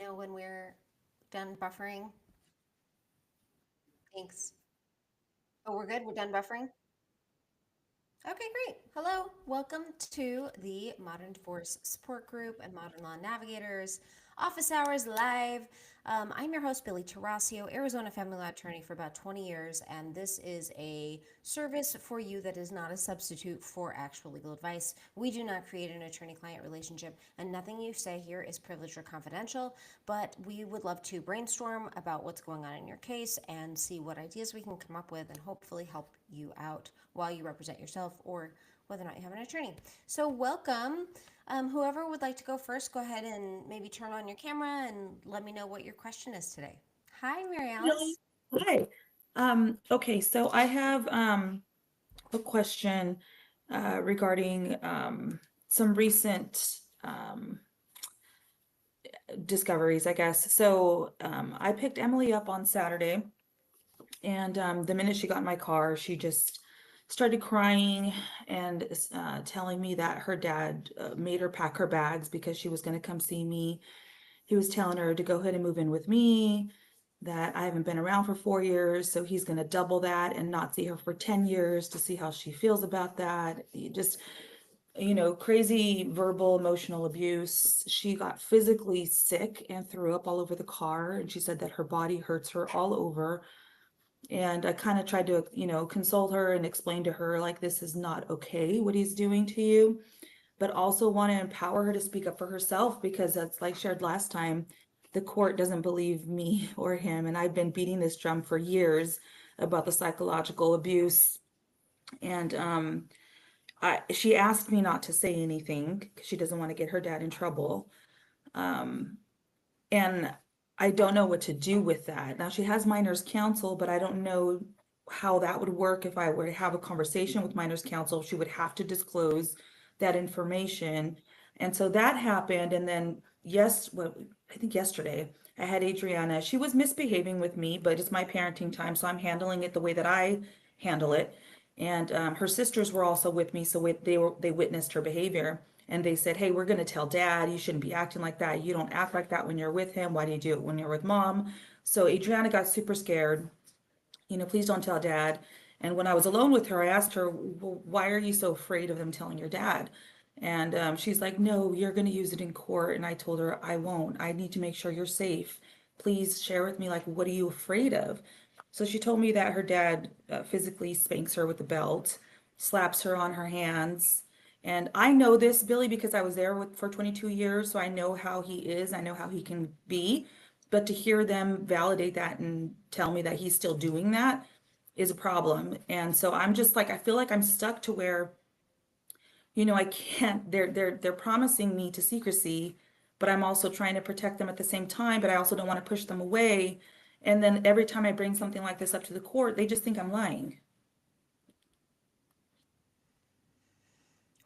Know when we're done buffering? Thanks. Oh, we're good? We're done buffering? Okay, great. Hello. Welcome to the Modern Divorce Support Group and Modern Law Navigators Office Hours Live. I'm your host, Billy Tarasio, Arizona family law attorney for about 20 years, and this is a service for you that is not a substitute for actual legal advice. We do not create an attorney client relationship, and nothing you say here is privileged or confidential, but we would love to brainstorm about what's going on in your case and see what ideas we can come up with and hopefully help you out while you represent yourself or whether or not you have an attorney. So, welcome. Whoever would like to go first, go ahead and maybe turn on your camera and let me know what your question is today. Hi, Mary Really? Alice. Hi. Okay, so I have a question regarding some recent discoveries, I guess. So I picked Emily up on Saturday, and the minute she got in my car, she just started crying and telling me that her dad made her pack her bags because she was going to come see me. He was telling her to go ahead and move in with me, that I haven't been around for 4 years, so he's going to double that and not see her for 10 years to see how she feels about that. Just, crazy verbal, emotional abuse. She got physically sick and threw up all over the car, and she said that her body hurts her all over. And I kind of tried to, console her and explain to her, like, this is not okay what he's doing to you, but also want to empower her to speak up for herself because that's like shared last time. The court doesn't believe me or him. And I've been beating this drum for years about the psychological abuse. And she asked me not to say anything because she doesn't want to get her dad in trouble. Um, and I don't know what to do with that. Now she has minors counsel, but I don't know how that would work if I were to have a conversation with minors counsel. She would have to disclose that information. And so that happened. And then I think yesterday I had Adriana. She was misbehaving with me, but it's my parenting time, so I'm handling it the way that I handle it. And her sisters were also with me, so they witnessed her behavior, and they said, "Hey, we're going to tell dad. You shouldn't be acting like that. You don't act like that when you're with him. Why do you do it when you're with mom?" So Adriana got super scared. Please don't tell dad. And when I was alone with her, I asked her, well, "Why are you so afraid of them telling your dad?" And she's like, "No, you're going to use it in court." And I told her, "I won't. I need to make sure you're safe. Please share with me, like, what are you afraid of?" So she told me that her dad physically spanks her with a belt, slaps her on her hands. And I know this, Billy, because I was there for 22 years, so I know how he is. I know how he can be. But to hear them validate that and tell me that he's still doing that is a problem. And so I'm just like, I feel like I'm stuck to where, I can't, they're promising me to secrecy, but I'm also trying to protect them at the same time, but I also don't want to push them away. And then every time I bring something like this up to the court, they just think I'm lying.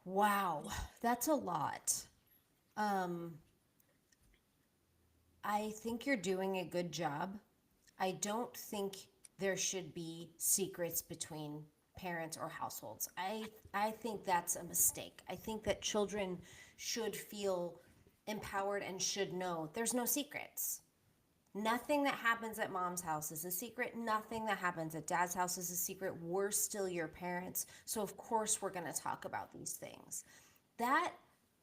Wow, that's a lot. Um, I think you're doing a good job. I don't think there should be secrets between parents or households. I think that's a mistake. I think that children should feel empowered and should know there's no secrets. Nothing that happens at mom's house is a secret. Nothing that happens at dad's house is a secret. We're still your parents. So, of course, we're going to talk about these things. That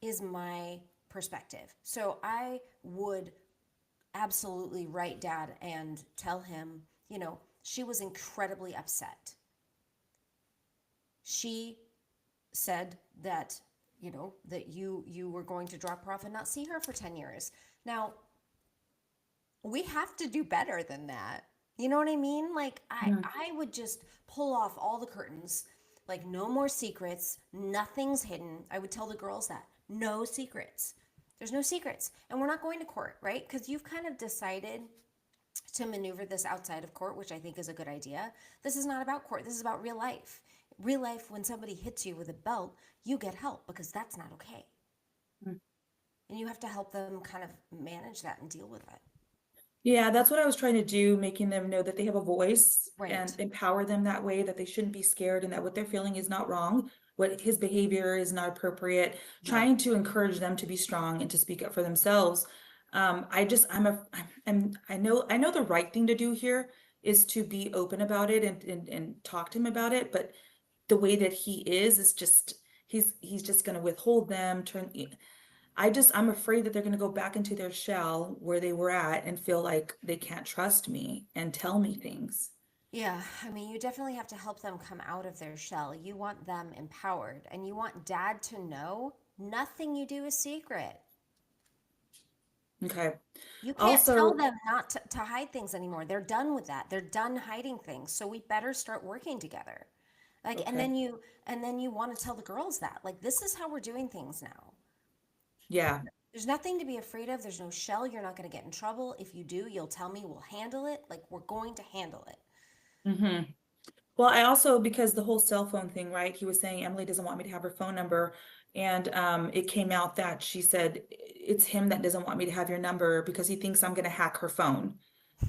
is my perspective. So, I would absolutely write dad and tell him, she was incredibly upset. She said that, that you were going to drop her off and not see her for 10 years. Now, we have to do better than that. You know what I mean? Like Mhm. I would just pull off all the curtains. Like no more secrets, nothing's hidden. I would tell the girls that. No secrets. There's no secrets. And we're not going to court, right? Cuz you've kind of decided to maneuver this outside of court, which I think is a good idea. This is not about court. This is about real life. Real life, when somebody hits you with a belt, you get help because that's not okay. And you have to help them kind of manage that and deal with it. Yeah, that's what I was trying to do, making them know that they have a voice and Right. empower them that way, that they shouldn't be scared and that what they're feeling is not wrong, what his behavior is not appropriate, Right. trying to encourage them to be strong and to speak up for themselves. I know the right thing to do here is to be open about it and talk to him about it, but the way that he is just he's just going to withhold them, I'm afraid that they're going to go back into their shell where they were at and feel like they can't trust me and tell me things. Yeah, I mean, you definitely have to help them come out of their shell. You want them empowered, and you want dad to know nothing you do is secret. Okay. You can't tell Also, them not to hide things anymore. They're done with that. They're done hiding things. So we better start working together. Like, okay. and then you want to tell the girls that. Like, this is how we're doing things now. Yeah. There's nothing to be afraid of. There's no shell. You're not going to get in trouble. If you do, you'll tell me. We'll handle it. Like, we're going to handle it. hmm Well, I also, because the whole cell phone thing, right? He was saying Emily doesn't want me to have her phone number. And it came out that she said it's him that doesn't want me to have your number because he thinks I'm going to hack her phone.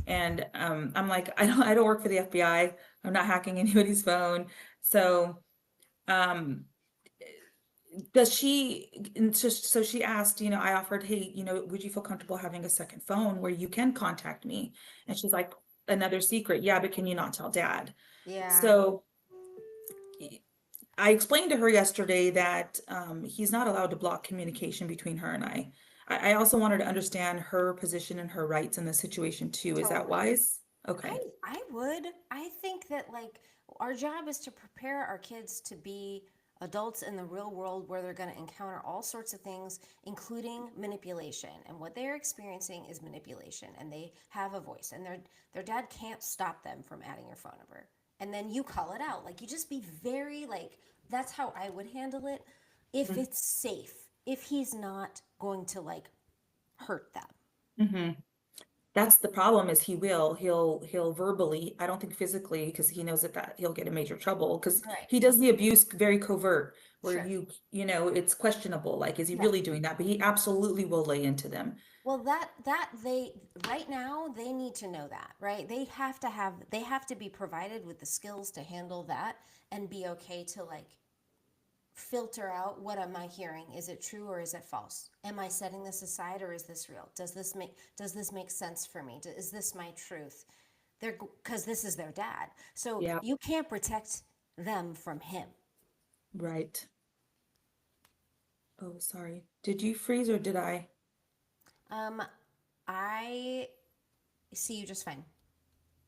And I'm like, I don't work for the FBI. I'm not hacking anybody's phone. So um, does she, and so she asked, I offered, hey, would you feel comfortable having a second phone where you can contact me? And she's like, another secret. Yeah, but can you not tell dad? Yeah. So I explained to her yesterday that he's not allowed to block communication between her and I. I also wanted to understand her position and her rights in the situation too. Is that Totally. wise? Okay. I would. I think that like our job is to prepare our kids to be adults in the real world where they're going to encounter all sorts of things, including manipulation. And what they're experiencing is manipulation, and they have a voice, and their dad can't stop them from adding your phone number. And then you call it out. Like you just be very like that's how I would handle it if it's safe. If he's not going to like hurt them. Mm-hmm. That's the problem is he'll verbally, I don't think physically, because he knows that he'll get in major trouble because Right. he does the abuse very covert where Sure. it's questionable. Like, is he Yeah. really doing that? But he absolutely will lay into them. Well, that they right now they need to know that, right? They have to be provided with the skills to handle that and be okay to like filter out what am I hearing? Is it true or is it false? Am I setting this aside or is this real? Does this make sense for me? Is this my truth? They're because this is their dad. So Yeah, you can't protect them from him. right. Oh, sorry. Did you freeze or did I? Um, I see you just fine.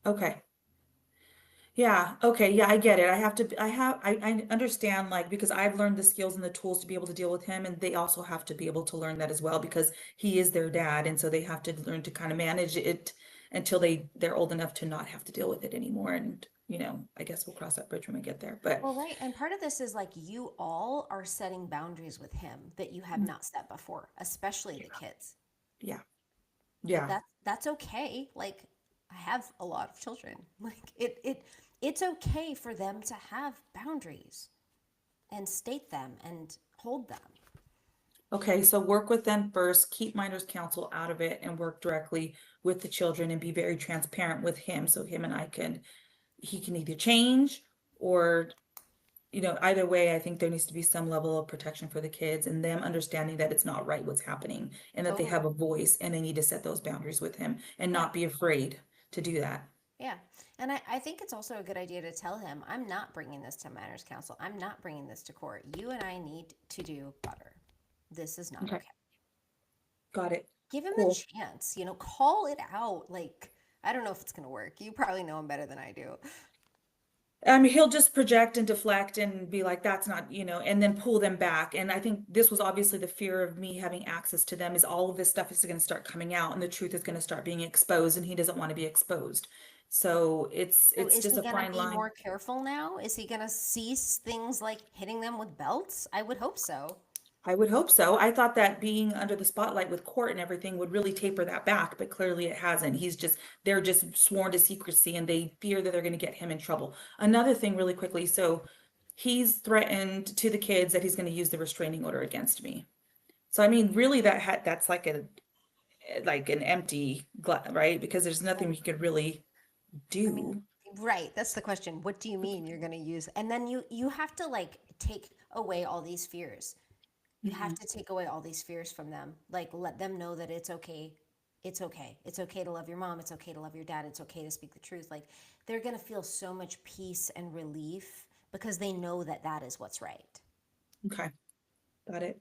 Okay. Yeah, okay, yeah, I get it. I understand, like, because I've learned the skills and the tools to be able to deal with him, and they also have to be able to learn that as well because he is their dad, and so they have to learn to kind of manage it until they're old enough to not have to deal with it anymore. And, I guess we'll cross that bridge when we get there. But Well, right. And part of this is like you all are setting boundaries with him that you have not set before, especially the kids. yeah, But yeah. that's okay. Like I have a lot of children. Like it's okay for them to have boundaries and state them and hold them. Okay, so work with them first, keep minors counsel out of it and work directly with the children and be very transparent with him so him and he can either change or either way, I think there needs to be some level of protection for the kids and them understanding that it's not right what's happening and that they Totally. have a voice and they need to set those boundaries with him and Yeah. not be afraid to do that. Yeah. And I think it's also a good idea to tell him, I'm not bringing this to Minors Council. I'm not bringing this to court. You and I need to do better. This is not Okay, okay. got it. Give him the Cool. chance, call it out. Like, I don't know if it's going to work. You probably know him better than I do. He'll just project and deflect and be like, that's not, and then pull them back. And I think this was obviously the fear of me having access to them is all of this stuff is going to start coming out and the truth is going to start being exposed and he doesn't want to be exposed. So So it's is just he a going to fine be line. more careful now? Is he going to cease things like hitting them with belts? I would hope so. I would hope so. I thought that being under the spotlight with court and everything would really taper that back, but clearly it hasn't. They're just sworn to secrecy and they fear that they're going to get him in trouble. Another thing, really quickly. So he's threatened to the kids that he's going to use the restraining order against me. So, I mean, really that's like an empty, right? Because there's nothing we could really I mean, do. right, that's the question. What do you mean you're going to use? And then you have to like take away all these fears. You have Mhm. to take away all these fears from them. Like let them know that it's okay it's okay. It's okay to love your mom. It's okay to love your dad. It's okay to speak the truth. Like they're going to feel so much peace and relief because they know that that is what's right. Okay, got it.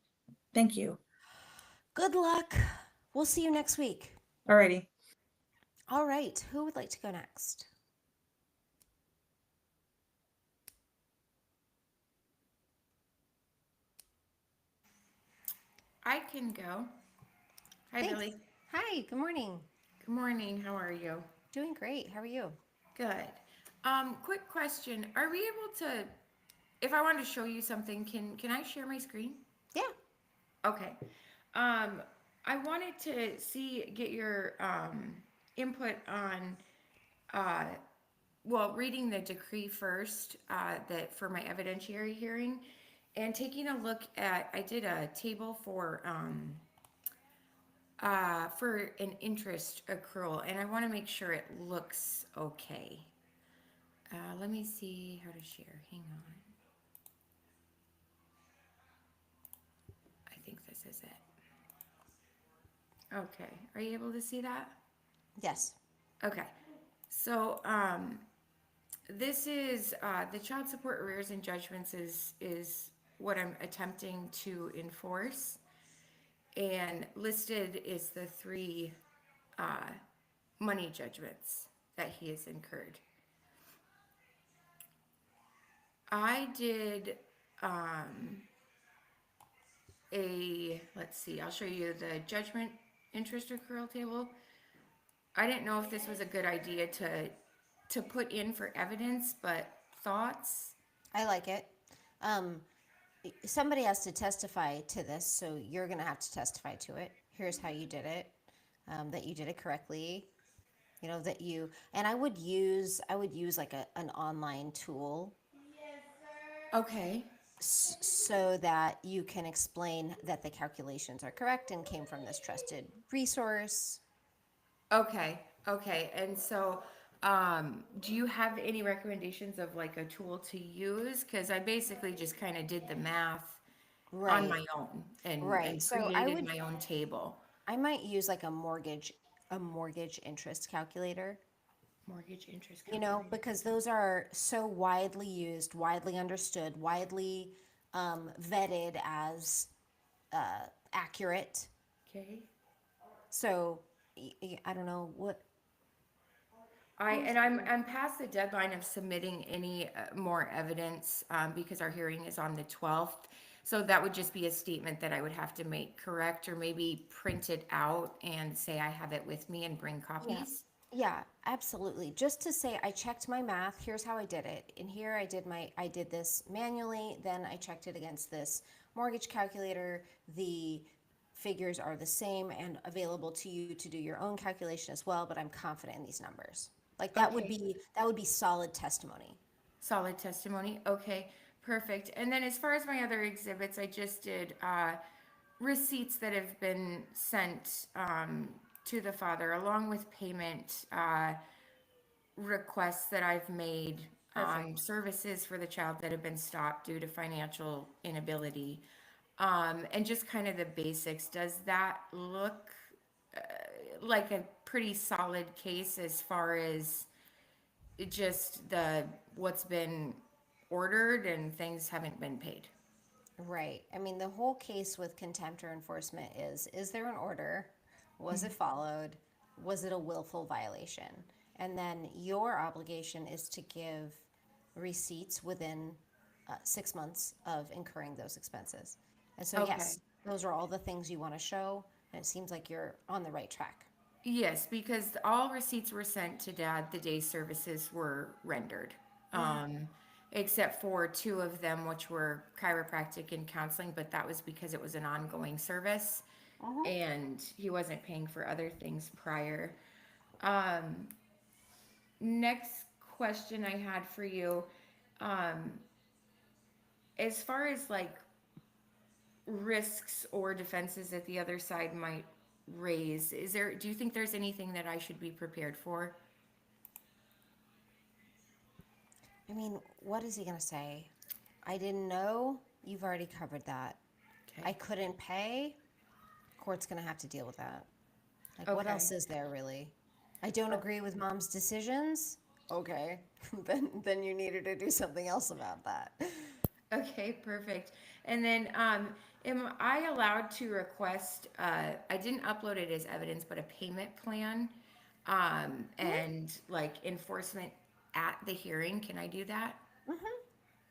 Thank you. Good luck. We'll see you next week. Alrighty. All right. Who would like to go next? I can go. Hi, Thanks. Billy. Hi. Good morning. Good morning. How are you? Doing great. How are you? Good. Quick question. Are we able to, if I wanted to show you something, can I share my screen? Yeah. Okay. Um, I wanted to get your input on, uh, well, reading the decree first, that for my evidentiary hearing, and taking a look at, I did a table for an interest accrual, and I want to make sure it looks okay. Let me see how to share. Hang on. I think this is it. Okay. Are you able to see that? Yes. Okay. So, this is the child support arrears and judgments is what I'm attempting to enforce, and listed is the three uh, money judgments that he has incurred. I did let's see, I'll show you the judgment interest accrual table. I didn't know if this was a good idea to put in for evidence, but thoughts? I like it. Um, Somebody has to testify to this, so you're going to have to testify to it. Here's how you did it, that you did it correctly. You know that you and I would use like an online tool Okay. so that you can explain that the calculations are correct and came from this trusted resource. Okay. Okay. And so, do you have any recommendations of like a tool to use? Because I basically just kind of did the math on Right, my own right. and So I created would my own table. I might use like a mortgage interest calculator. Mortgage interest You know, calculator. because those are so widely used, widely understood, widely vetted as accurate. Okay. So I don't know what. I'm past the deadline of submitting any more evidence, because our hearing is on the 12th. So that would just be a statement that I would have to make correct, or maybe print it out and say I have it with me and bring Yeah. copies. Yeah, absolutely. Just to say I checked my math, here's how I did it. In here I did this manually, then I checked it against this mortgage calculator. The figures are the same and available to you to do your own calculation as well, but I'm confident in these numbers. Like Okay. that would be solid testimony. Solid testimony. Okay, perfect. And then as far as my other exhibits, I just did receipts that have been sent to the father, along with payment requests that I've made, Perfect. services for the child that have been stopped due to financial inability, and just kind of the basics. Does that look like a pretty solid case as far as just the what's been ordered and things haven't been paid? Right. I mean, the whole case with contempt or enforcement is there an order? Was it followed? Was it a willful violation? And then your obligation is to give receipts within 6 months of incurring those expenses. And so, Okay. yes, those are all the things you want to show. And it seems like you're on the right track. Yes, because all receipts were sent to dad the day services were rendered. Um, Except for two of them, which were chiropractic and counseling, but that was because it was an ongoing service and he wasn't paying for other things prior. Next question I had for you, as far as like risks or defenses that the other side might raise, do you think there's anything that I should be prepared for? I mean, what is he going to say? I didn't know. You've already covered that. I Okay. couldn't pay. Court's going to have to deal with that. Like, what Okay. else is there really? I don't agree with mom's decisions. Okay, then you need her to do something else about that. Okay, perfect. And then, am I allowed to request, I didn't upload it as evidence, but a payment plan, and like enforcement at the hearing? Can I do that? Hmm.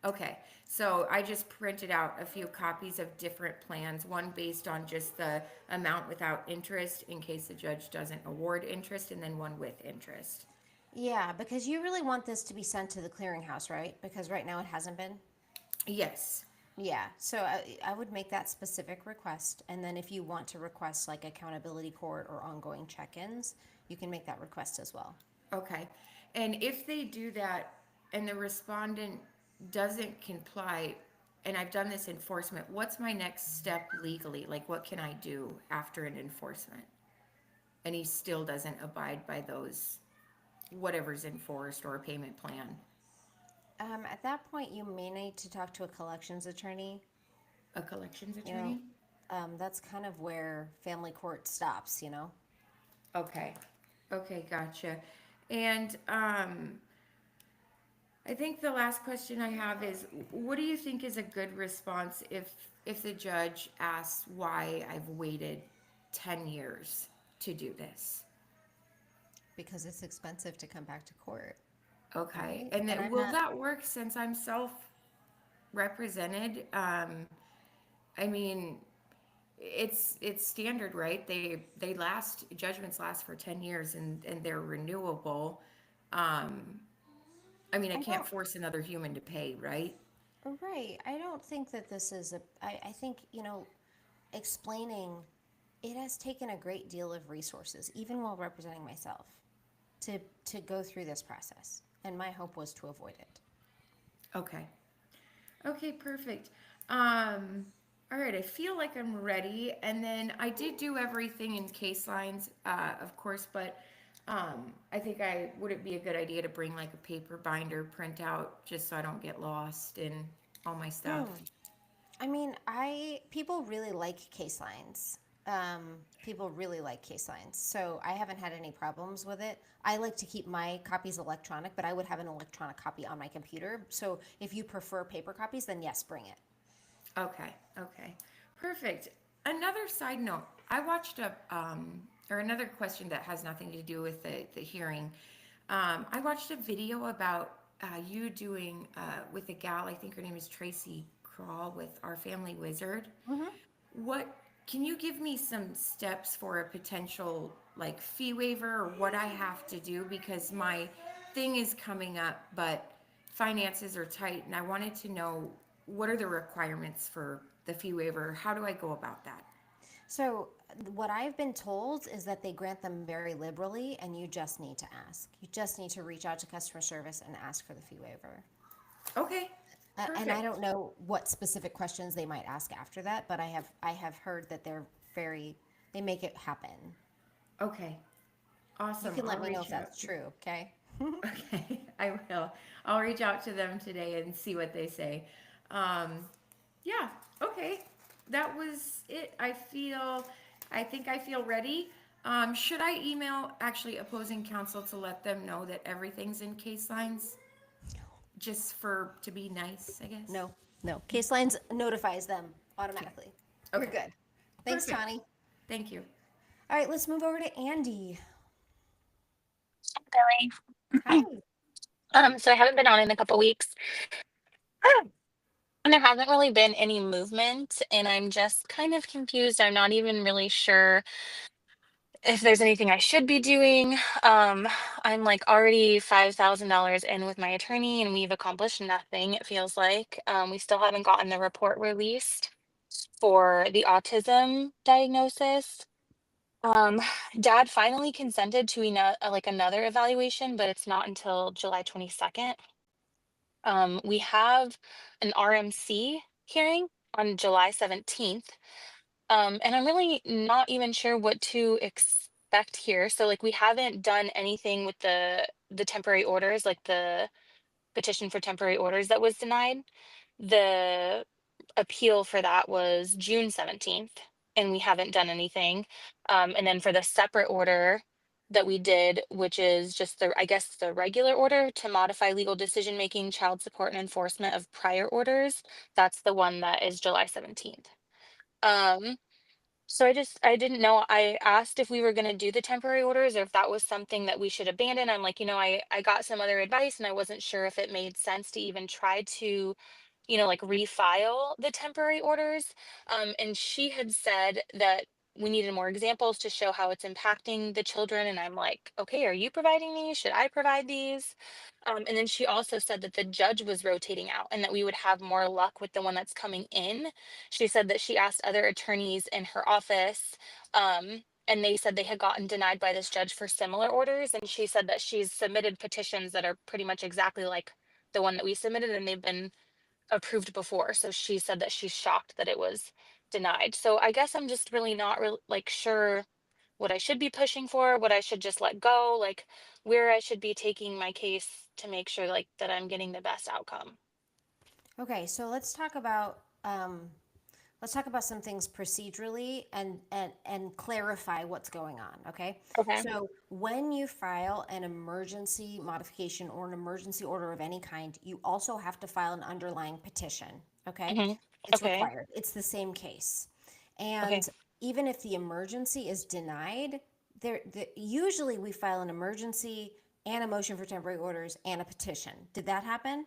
Okay, so I just printed out a few copies of different plans, one based on just the amount without interest in case the judge doesn't award interest, and then one with interest. Yeah, because you really want this to be sent to the clearinghouse, right? Because right now it hasn't been. Yes. Yeah, so I would make that specific request. And then if you want to request like accountability court or ongoing check ins, you can make that request as well. Okay. And if they do that and the respondent doesn't comply, and I've done this enforcement, what's my next step legally? Like, what can I do after an enforcement? And he still doesn't abide by those, whatever's enforced or a payment plan. At that point, you may need to talk to a collections attorney. A collections You know, attorney? that's kind of where family court stops, you know? Okay. Okay, gotcha. And I think the last question I have is, what do you think is a good response if the judge asks why I've waited 10 years to do this? Because it's expensive to come back to court, Okay. right? And And then I'm will not, that work since I'm self-represented? I mean, it's standard, right? They last judgments last for 10 years and they're renewable. Um, I mean, I I can't don't, force another human to pay, right? right. I don't think that this is I think, explaining it has taken a great deal of resources, even while representing myself, to go through this process. And my hope was to avoid it. Okay. Okay, perfect. Um, all right, I feel like I'm ready. And then I did do everything in case lines, of course, but I think would it be a good idea to bring like a paper binder printout just so I don't get lost in all my stuff? I mean, I people really like case lines. People really like case lines, so I haven't had any problems with it. I like to keep my copies electronic, but I would have an electronic copy on my computer. So if you prefer paper copies, then yes, bring it. Okay, okay, perfect. Another side note, I watched or another question that has nothing to do with the hearing. I watched a video about you doing with a gal, I think her name is Tracy Crawl with Our Family Wizard. What can you give me some steps for a potential like fee waiver or what I have to do because my thing is coming up, but finances are tight and I wanted to know what are the requirements for the fee waiver? How do I go about that? So what I've been told is that they grant them very liberally, and you just need to ask. You just need to reach out to customer service and ask for the fee waiver. Okay, And I perfect. don't know what specific questions they might ask after that, but I have heard that they're very they make it happen. Okay, You awesome. can I'll let me know if reach out. that's true, okay? Okay, I will. I'll reach out to them today and see what they say. Um, yeah, okay. That was it. I think I feel ready. Should I email actually opposing counsel to let them know that everything's in case lines? Just to be nice, I guess. No, no. Case lines notifies them automatically. You're Okay, good. Thanks, perfect. Tawny. Thank you. All right, let's move over to Andy. Billy. Hi. So I haven't been on in a couple weeks. And there hasn't really been any movement, and I'm just kind of confused. I'm not even really sure if there's anything I should be doing. I'm like already $5,000 in with my attorney, and we've accomplished nothing, it feels like. We still haven't gotten the report released for the autism diagnosis. Um, Dad finally consented to like another evaluation, but it's not until July 22nd. We have an RMC hearing on July 17th. And I'm really not even sure what to expect here. So like we haven't done anything with the temporary orders, like the petition for temporary orders that was denied. The appeal for that was June 17th. and we haven't done anything. And then for the separate order that we did, which is just the, I guess, the regular order to modify legal decision making, child support, and enforcement of prior orders, that's the one that is July 17th. Um, so I didn't know. I asked if we were going to do the temporary orders or if that was something that we should abandon. I'm like, I got some other advice and I wasn't sure if it made sense to even try to, like refile the temporary orders. And she had said that we needed more examples to show how it's impacting the children. And I'm like, okay, are you providing these? Should I provide these? And then she also said that the judge was rotating out and that we would have more luck with the one that's coming in. She said that she asked other attorneys in her office, and they said they had gotten denied by this judge for similar orders. And she said that she's submitted petitions that are pretty much exactly like the one that we submitted, and they've been approved before. So she said that she's shocked that it was denied. So I guess I'm just really not like sure what I should be pushing for, what I should just let go, like where I should be taking my case to make sure like that I'm getting the best outcome. Okay, so let's talk about some things procedurally and clarify what's going on. Okay, Okay. so when you file an emergency modification or an emergency order of any kind, you also have to file an underlying petition. Okay, Hmm. it's Okay. required. It's the same case, Okay. and even if the emergency is denied, usually we file an emergency and a motion for temporary orders and a petition. Did that happen?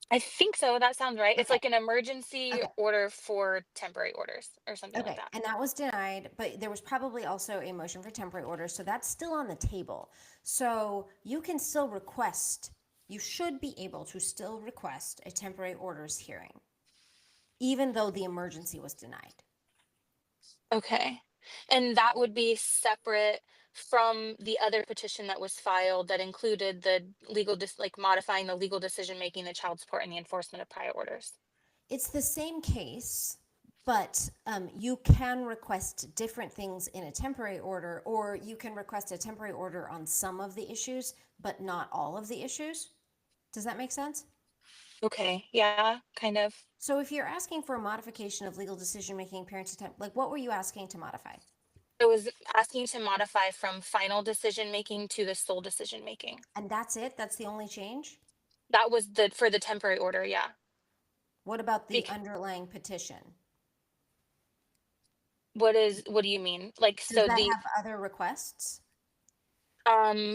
I think so. That sounds right. It's Okay. like an emergency Okay. order for temporary orders or something like Okay, that. and that was denied, but there was probably also a motion for temporary order, so that's still on the table. So you can still request, you should be able to still request a temporary orders hearing, even though the emergency was denied. Okay. And that would be separate from the other petition that was filed that included the like modifying the legal decision making, the child support, and the enforcement of prior orders. It's the same case, but you can request different things in a temporary order, or you can request a temporary order on some of the issues, but not all of the issues. Does that make sense? Okay. Yeah, kind of. So if you're asking for a modification of legal decision-making, parent attempt, like what were you asking to modify? I was asking to modify from final decision making to the sole decision making. And that's it? That's the only change? That was the for the temporary order, yeah. What about the Bec- underlying petition? what do you mean? Like Does so that the have other requests?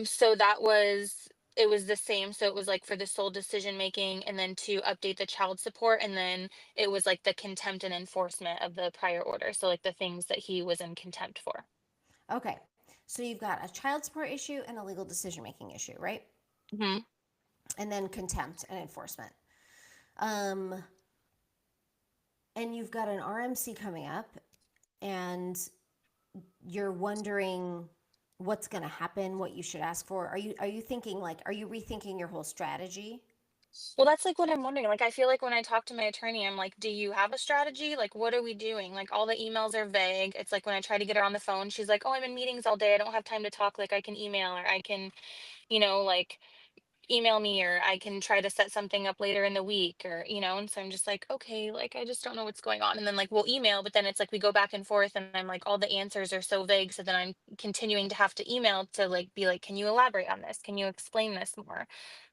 so that was it was the same. So it was like for the sole decision making and then to update the child support, and then it was like the contempt and enforcement of the prior order. So like the things that he was in contempt for. Okay. So you've got a child support issue and a legal decision-making issue, right? Hmm. And then contempt and enforcement. Um, and you've got an RMC coming up, and you're wondering what's going to happen, what you should ask for. Are you thinking like are you rethinking your whole strategy? Well, that's like what I'm wondering. Like, I feel like when I talk to my attorney, I'm like, do you have a strategy? Like, what are we doing? Like, all the emails are vague. It's like when I try to get her on the phone, she's like, oh, I'm in meetings all day. I don't have time to talk. Like, I can email or I can, like email me or I can try to set something up later in the week or, and so I'm just like, okay, like, I just don't know what's going on. And then, like, we'll email, but then it's like we go back and forth and I'm like, all the answers are so vague. So then I'm continuing to have to email to, like, be like, can you elaborate on this? Can you explain this more?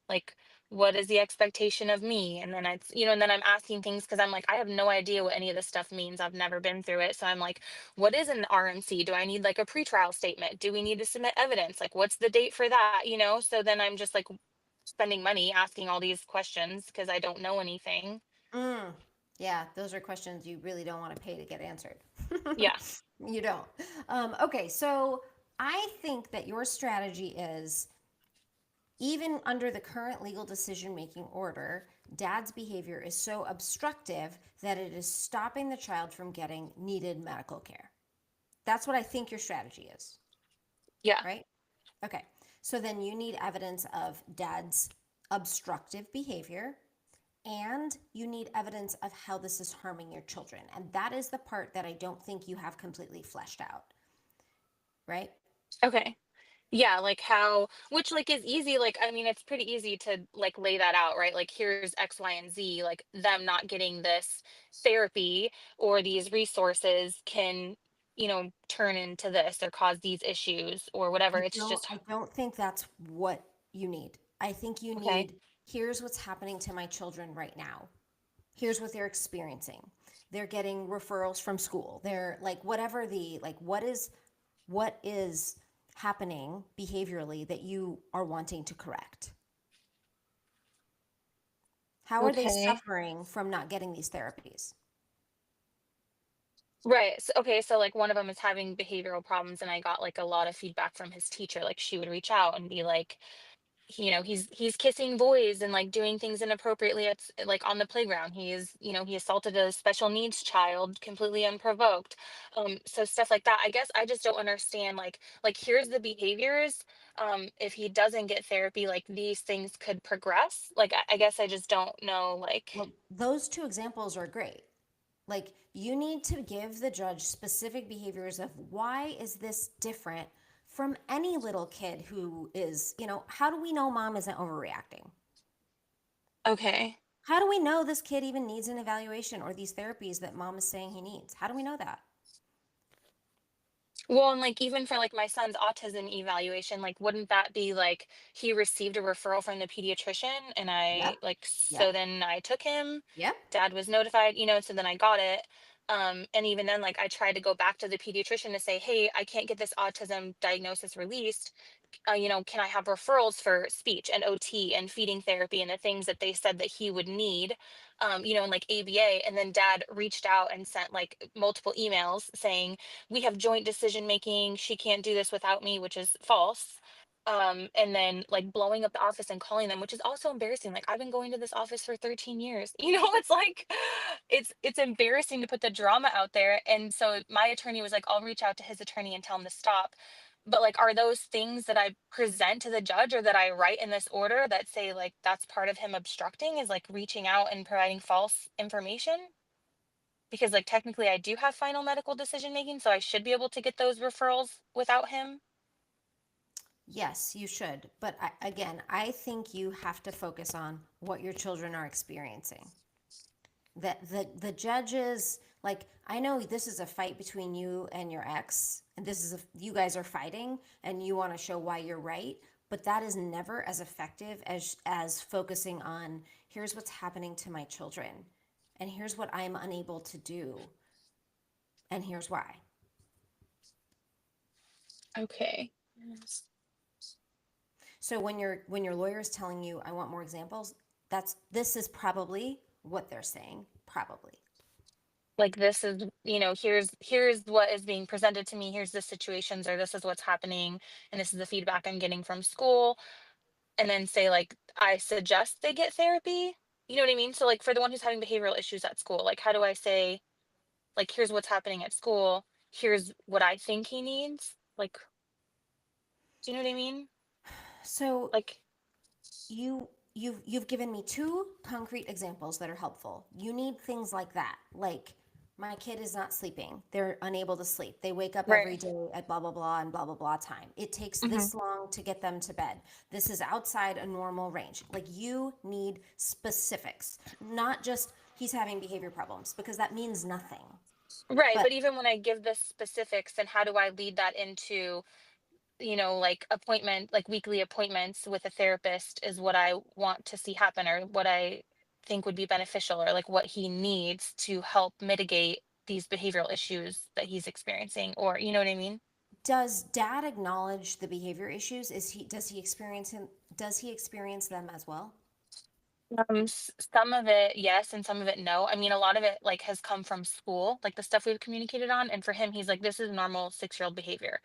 Like, what is the expectation of me? And then and then I'm asking things because I'm like, I have no idea what any of this stuff means. I've never been through it. So I'm like, what is an RMC? Do I need like a pretrial statement? Do we need to submit evidence? Like, what's the date for that? So then I'm just like spending money asking all these questions because I don't know anything. Mm. Yeah, those are questions you really don't want to pay to get answered. Yeah. You don't. Okay, so I think that your strategy is even under the current legal decision making order, dad's behavior is so obstructive that it is stopping the child from getting needed medical care. That's what I think your strategy is, Yeah. right? Okay, so then you need evidence of dad's obstructive behavior and you need evidence of how this is harming your children. And that is the part that I don't think you have completely fleshed out, right? Okay. Yeah, like how, which like is easy. Like, I mean, it's pretty easy to like lay that out, right? Like, here's X, Y, and Z. Like, them not getting this therapy or these resources can, turn into this or cause these issues or whatever. It's just, I don't think that's what you need. I think you okay. need, here's what's happening to my children right now. Here's what they're experiencing. They're getting referrals from school. They're like whatever the like what is happening behaviorally that you are wanting to correct. How are they Okay. suffering from not getting these therapies? Right. So, okay. So, like, one of them is having behavioral problems, and I got like a lot of feedback from his teacher. Like, she would reach out and be like, he's kissing boys and like doing things inappropriately at like on the playground. He assaulted a special needs child completely unprovoked. So stuff like that. I guess I just don't understand. Like here's the behaviors. If he doesn't get therapy, like these things could progress. Like I guess I just don't know. Like, Well, those two examples are great. Like you need to give the judge specific behaviors of why is this different from any little kid who is, how do we know mom isn't overreacting? okay. How do we know this kid even needs an evaluation or these therapies that mom is saying he needs? How do we know that? Well, and like even for like my son's autism evaluation, like wouldn't that be like he received a referral from the pediatrician and Yep. I like Yep. so then I took him, Yep. dad was notified, so then I got it. And even then like I tried to go back to the pediatrician to say, "Hey, I can't get this autism diagnosis released. Can I have referrals for speech and OT and feeding therapy and the things that they said that he would need, and like ABA." And then dad reached out and sent like multiple emails saying, "We have joint decision making. She can't do this without me," which is false. And then like blowing up the office and calling them, which is also embarrassing. Like I've been going to this office for 13 years. It's like it's embarrassing to put the drama out there. And so my attorney was like, "I'll reach out to his attorney and tell him to stop." But like, are those things that I present to the judge or that I write in this order that say like that's part of him obstructing is like reaching out and providing false information? Because like technically I do have final medical decision making, so I should be able to get those referrals without him. Yes, you should. But again, I think you have to focus on what your children are experiencing. That the judges, like, I know this is a fight between you and your ex, and you guys are fighting, and you want to show why you're right. But that is never as effective as focusing on here's what's happening to my children, and here's what I'm unable to do, and here's why. Okay. So when your lawyer is telling you I want more examples, this is probably what they're saying. Probably. Like this is, here's what is being presented to me, here's the situations or this is what's happening and this is the feedback I'm getting from school. And then say like I suggest they get therapy. You know what I mean? So like for the one who's having behavioral issues at school, like how do I say like here's what's happening at school, here's what I think he needs? Like, do you know what I mean? So Like, you've given me two concrete examples that are helpful. You need things like that. Like my kid is not sleeping. They're unable to sleep. They wake up every right. day at blah blah blah and blah blah blah time. It takes Hmm. this long to get them to bed. This is outside a normal range. Like you need specifics, not just he's having behavior problems because that means nothing. Right. But But even when I give the specifics, then how do I lead that into, like like weekly appointments with a therapist is what I want to see happen or what I think would be beneficial or like what he needs to help mitigate these behavioral issues that he's experiencing or you know what I mean? does dad acknowledge the behavior issues? Does he experience them as well? Some of it yes and some of it no. I mean a lot of it like has come from school, like the stuff we've communicated on, and for him he's like this is normal 6-year-old behavior.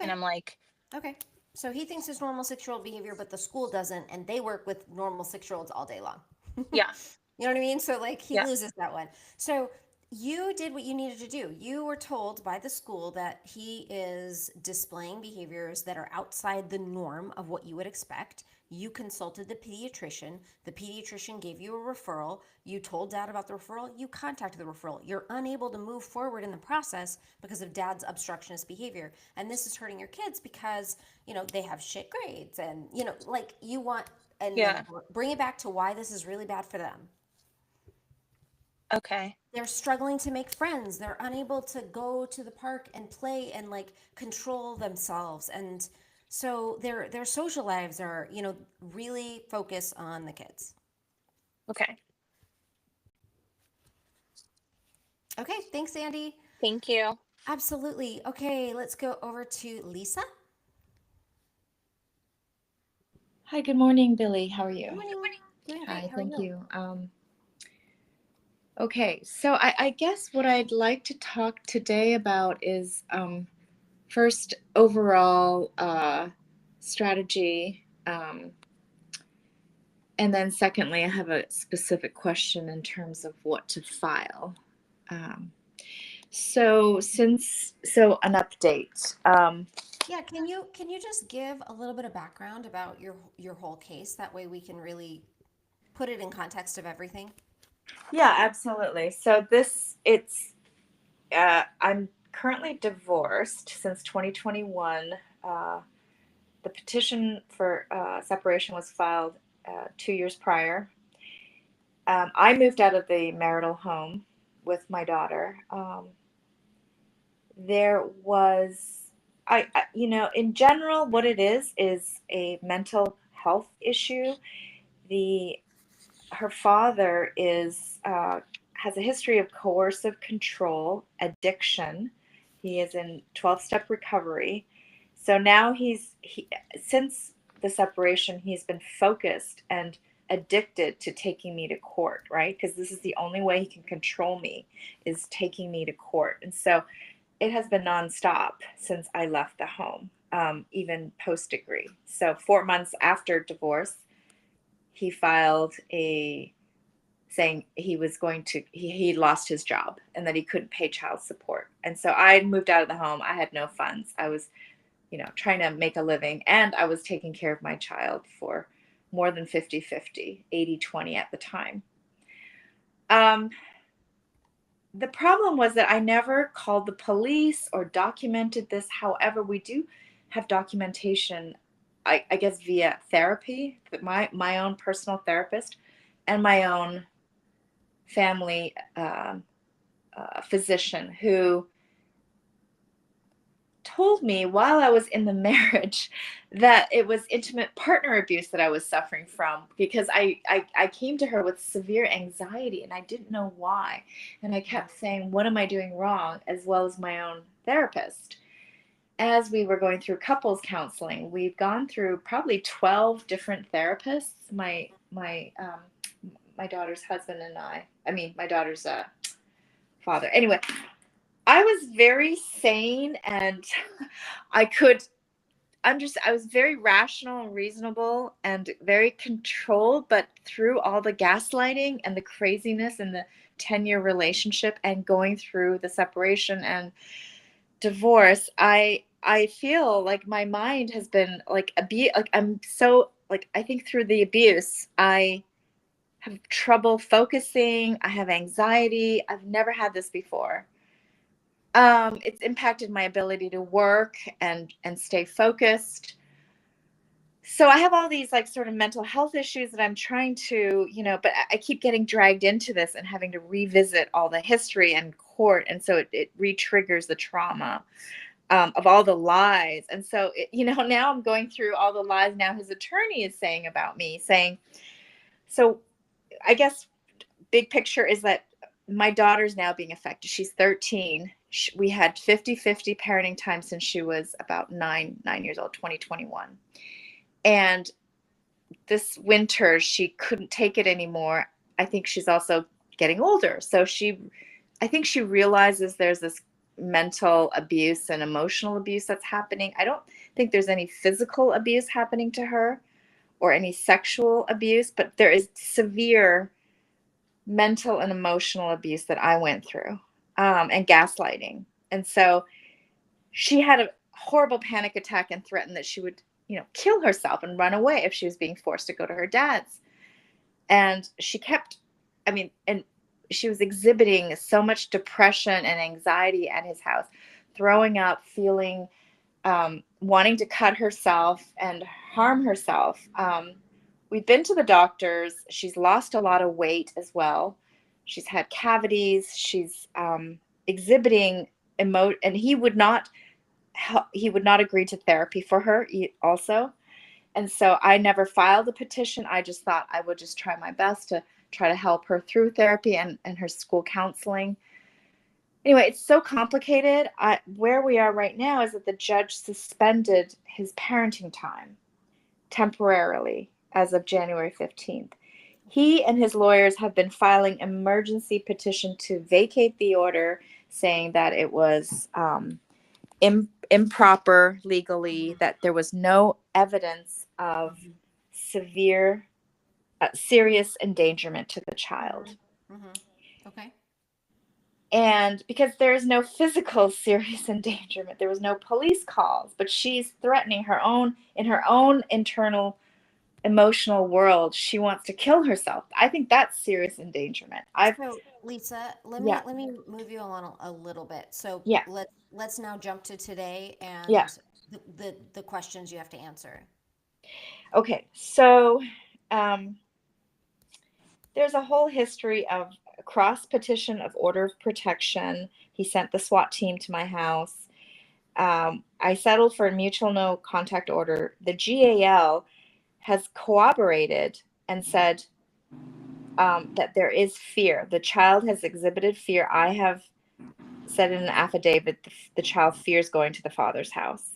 And Okay. I'm like, Okay. So he thinks it's normal 6-year-old behavior, but the school doesn't, and they work with normal 6-year-olds all day long. yeah, You know what I mean? So like he yeah. loses that one. So you did what you needed to do. You were told by the school that he is displaying behaviors that are outside the norm of what you would expect. You consulted the pediatrician. The pediatrician gave you a referral. You told dad about the referral. You contacted the referral. You're unable to move forward in the process because of dad's obstructionist behavior. And this is hurting your kids because, they have shit grades and, like you want, and then Yeah. bring it back to why this is really bad for them. Okay. They're struggling to make friends. They're unable to go to the park and play and like control themselves. And so their social lives are, really focus on the kids. Okay. Okay, thanks, Andy. Thank you. Absolutely. Okay, let's go over to Lisa. Hi, good morning, Billy. How are you? Good morning. Doing great. Hi, How are thank you? you. Okay, so I guess what I'd like to talk today about is first overall strategy, and then secondly, I have a specific question in terms of what to file. So an update. Yeah, can you just give a little bit of background about your whole case? That way we can really put it in context of everything. Yeah, absolutely. So I'm currently divorced since 2021. The petition for separation was filed 2 years prior. I moved out of the marital home with my daughter. There was, in general, what it is a mental health issue. Her father has a history of coercive control, addiction. He is in 12-step recovery. So now since the separation, he's been focused and addicted to taking me to court, right? Because this is the only way he can control me, is taking me to court. And so it has been nonstop since I left the home, even post-degree. So 4 months after divorce, he filed saying he lost his job and that he couldn't pay child support. And so I moved out of the home. I had no funds. I was, trying to make a living, and I was taking care of my child for more than 50-50, 80-20 at the time. The problem was that I never called the police or documented this. However, we do have documentation, I guess, via therapy, my own personal therapist and my own family physician, who told me while I was in the marriage that it was intimate partner abuse that I was suffering from, because I came to her with severe anxiety and I didn't know why. And I kept saying, what am I doing wrong? As well as my own therapist. As we were going through couples counseling, we've gone through probably 12 different therapists, my daughter's husband and my daughter's father. Anyway, I was very sane, and I was very rational and reasonable and very controlled, but through all the gaslighting and the craziness in the 10-year relationship and going through the separation and divorce, I feel like my mind has been like I think through the abuse, I have trouble focusing. I have anxiety. I've never had this before. It's impacted my ability to work and stay focused. So I have all these like sort of mental health issues that I'm trying to, but I keep getting dragged into this and having to revisit all the history and court. And so it re-triggers the trauma of all the lies. And so, now I'm going through all the lies now his attorney is saying about me, so I guess big picture is that my daughter's now being affected. She's 13. We had 50-50 parenting time since she was about 9 years old, 2021. And this winter, she couldn't take it anymore. I think she's also getting older. So I think she realizes there's this mental abuse and emotional abuse that's happening. I don't think there's any physical abuse happening to her or any sexual abuse, but there is severe mental and emotional abuse that I went through. and gaslighting. And so she had a horrible panic attack and threatened that she would, kill herself and run away if she was being forced to go to her dad's. And she kept, and she was exhibiting so much depression and anxiety at his house, throwing up, feeling, wanting to cut herself and harm herself. We've been to the doctors. She's lost a lot of weight as well. She's had cavities. She's exhibiting and he would not agree to therapy for her also. And so I never filed a petition. I just thought I would just try my best to try to help her through therapy and her school counseling. Anyway, it's so complicated. Where we are right now is that the judge suspended his parenting time temporarily as of January 15th. He and his lawyers have been filing emergency petition to vacate the order, saying that it was improper legally, that there was no evidence of serious endangerment to the child. Okay. And because there is no physical serious endangerment, there was no police calls, but she's threatening in her own internal emotional world. She wants to kill herself. I think that's serious endangerment. So Lisa, let Yeah. me move you along a little bit. So Yeah. let's now jump to today and Yeah. the questions you have to answer. Okay, so there's a whole history of cross petition of order of protection. He sent the SWAT team to my house. I settled for a mutual no contact order. The GAL has corroborated and said that there is fear. The child has exhibited fear. I have said in an affidavit the child fears going to the father's house.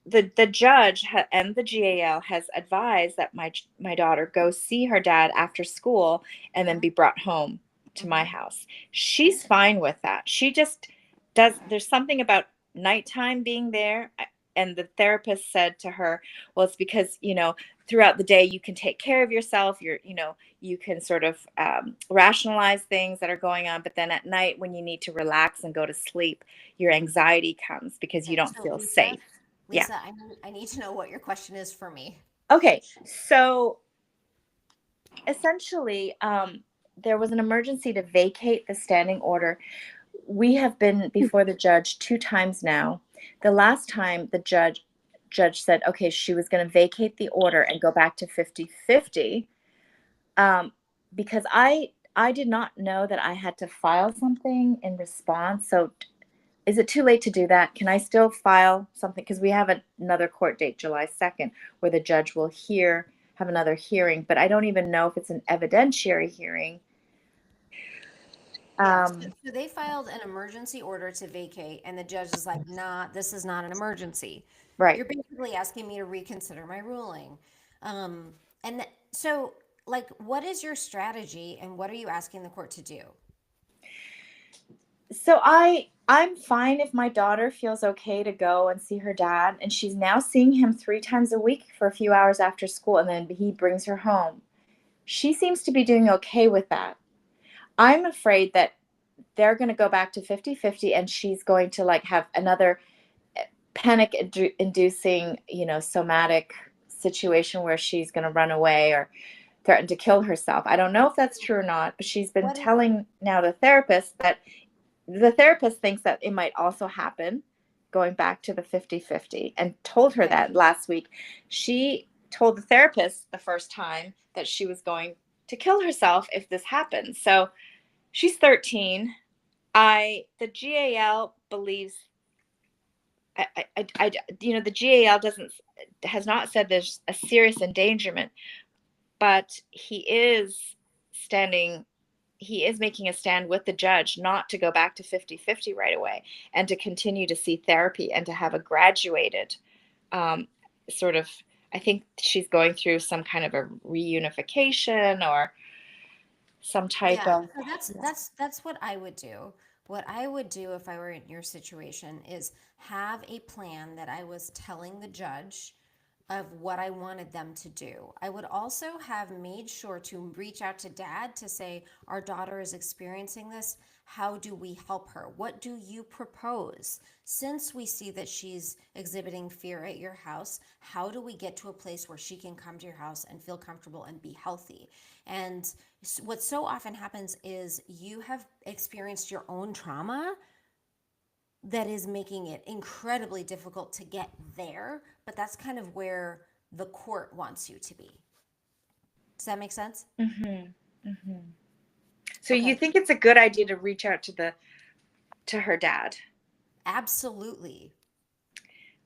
The judge and the GAL has advised that my daughter go see her dad after school and then be brought home to my house. She's fine with that. She just there's something about nighttime being there. And the therapist said to her, well, it's because, throughout the day you can take care of yourself. You can sort of rationalize things that are going on. But then at night when you need to relax and go to sleep, your anxiety comes because you don't feel safe. Lisa, yeah. I need to know what your question is for me. Okay. So essentially, there was an emergency to vacate the standing order. We have been before the judge 2 times now. The last time the judge said, okay, she was going to vacate the order and go back to 50-50, because I did not know that I had to file something in response. So is it too late to do that? Can I still file something? Because we have another court date, July 2nd, where the judge will have another hearing, but I don't even know if it's an evidentiary hearing. So they filed an emergency order to vacate, and the judge is like, nah, this is not an emergency. Right. You're basically asking me to reconsider my ruling. So, what is your strategy, and what are you asking the court to do? So I'm fine if my daughter feels okay to go and see her dad, and she's now seeing him 3 times a week for a few hours after school, and then he brings her home. She seems to be doing okay with that. I'm afraid that they're going to go back to 50-50, and she's going to have another panic inducing, somatic situation where she's going to run away or threaten to kill herself. I don't know if that's true or not, but she's been telling now the therapist that the therapist thinks that it might also happen going back to the 50-50, and told her that last week. She told the therapist the first time that she was going to kill herself if this happened. So she's 13. The GAL believes, the GAL has not said there's a serious endangerment, but he is making a stand with the judge not to go back to 50-50 right away, and to continue to see therapy and to have a graduated sort of, I think she's going through some kind of a reunification or some type of. So that's what I would do. What I would do if I were in your situation is have a plan that I was telling the judge of what I wanted them to do. I would also have made sure to reach out to dad to say, our daughter is experiencing this. How do we help her? What do you propose? Since we see that she's exhibiting fear at your house, how do we get to a place where she can come to your house and feel comfortable and be healthy? And what so often happens is you have experienced your own trauma that is making it incredibly difficult to get there, but that's kind of where the court wants you to be. Does that make sense? So you Okay. think it's a good idea to reach out to her dad? Absolutely.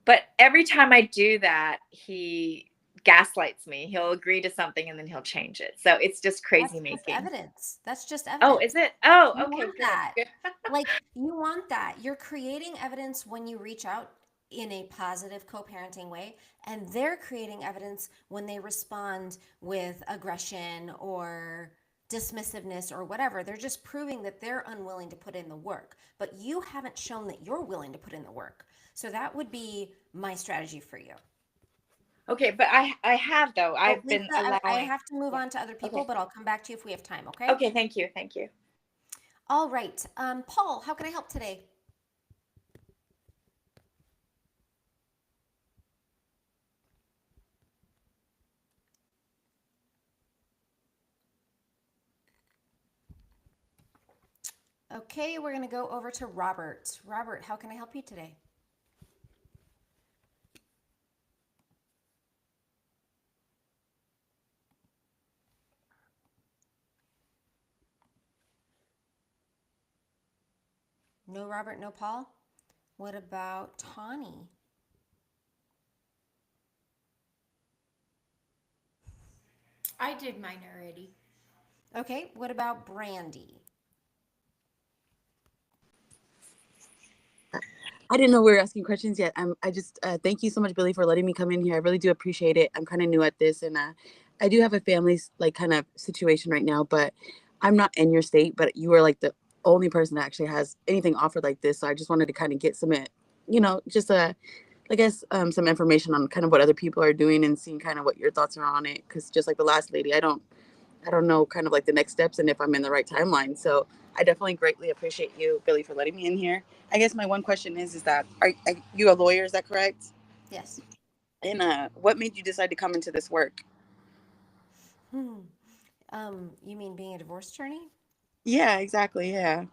But every time I do that, he gaslights me. He'll agree to something and then he'll change it. So it's just crazy That's just making. evidence. That's just Oh, evidence. is it? Oh, You okay, want good. that. Good. Like, you want that. You're creating evidence when you reach out in a positive co-parenting way, and they're creating evidence when they respond with aggression or dismissiveness or whatever. They're just proving that they're unwilling to put in the work, but you haven't shown that you're willing to put in the work. So that would be my strategy for you. Okay, but I have though. Oh, I've Lisa, been I allowing. have to move Yeah. on to other people, Okay. but I'll come back to you if we have time, okay? Okay, thank you. Thank you. All right. Paul, how can I help today? Okay, we're going to go over to Robert. Robert, how can I help you today? No Robert, no Paul? What about Tawny? I did mine already. Okay, what about Brandy? I didn't know we were asking questions yet. I just thank you so much, Billy, for letting me come in here. I really do appreciate it. I'm kind of new at this, and I do have a family like kind of situation right now, but I'm not in your state. But you are like the only person that actually has anything offered like this. So I just wanted to kind of get some, just I guess some information on kind of what other people are doing and seeing kind of what your thoughts are on it. Because just like the last lady, I don't know kind of like the next steps and if I'm in the right timeline. So I definitely greatly appreciate you, Billy, for letting me in here. I guess my one question is that are you a lawyer? Is that correct? Yes. And what made you decide to come into this work? Hmm. You mean being a divorce attorney? Yeah, exactly. Yeah.